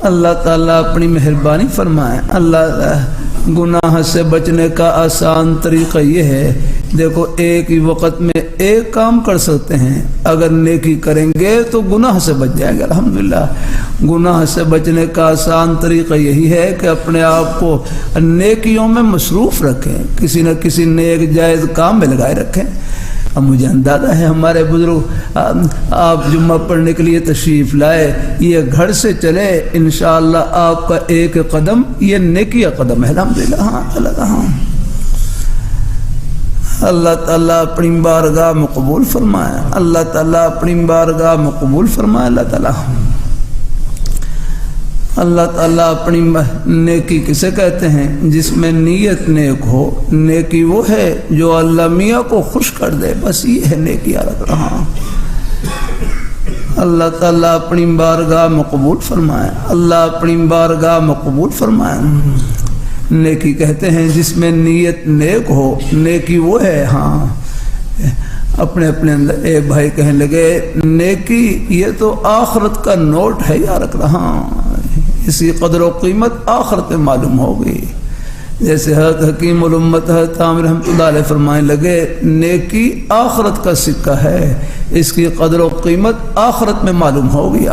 اللہ تعالیٰ اپنی مہربانی فرمائے. اللہ گناہ سے بچنے کا آسان طریقہ یہ ہے، دیکھو ایک ہی وقت میں ایک کام کر سکتے ہیں. اگر نیکی کریں گے تو گناہ سے بچ جائیں گے. الحمدللہ گناہ سے بچنے کا آسان طریقہ یہی ہے کہ اپنے آپ کو نیکیوں میں مصروف رکھیں، کسی نہ کسی نیک جائز کام میں لگائے رکھیں. اب مجھے اندازہ ہے ہمارے بزرگ آپ جمعہ پڑھنے کے لیے تشریف لائے، یہ گھر سے چلے، انشاءاللہ آپ کا ایک قدم یہ نیکی کا قدم ہے. الحمدللہ. اللہ تعالیٰ اپنی بارگاہ میں قبول فرمائے. اللہ تعالیٰ اپنی بارگاہ میں قبول فرمائے. اللہ تعالیٰ اپنی نیکی کسے کہتے ہیں؟ جس میں نیت نیک ہو. نیکی وہ ہے جو اللہ میاں کو خوش کر دے، بس یہ ہے نیکی. اللہ تعالیٰ اپنی بارگاہ میں قبول فرمائے. اللہ اپنی بارگاہ میں قبول فرمائے. نیکی کہتے ہیں جس میں نیت نیک ہو. نیکی وہ ہے اپنے اندر. ایک بھائی کہنے لگے نیکی یہ تو آخرت کا نوٹ ہے یار. اس کی قدر و قیمت آخرت میں معلوم ہوگی. جیسے حضرت حکیم الامت حضرت عامر رحمۃ اللہ علیہ فرمائے لگے نیکی آخرت کا سکہ ہے، اس کی قدر و قیمت آخرت میں معلوم ہوگی.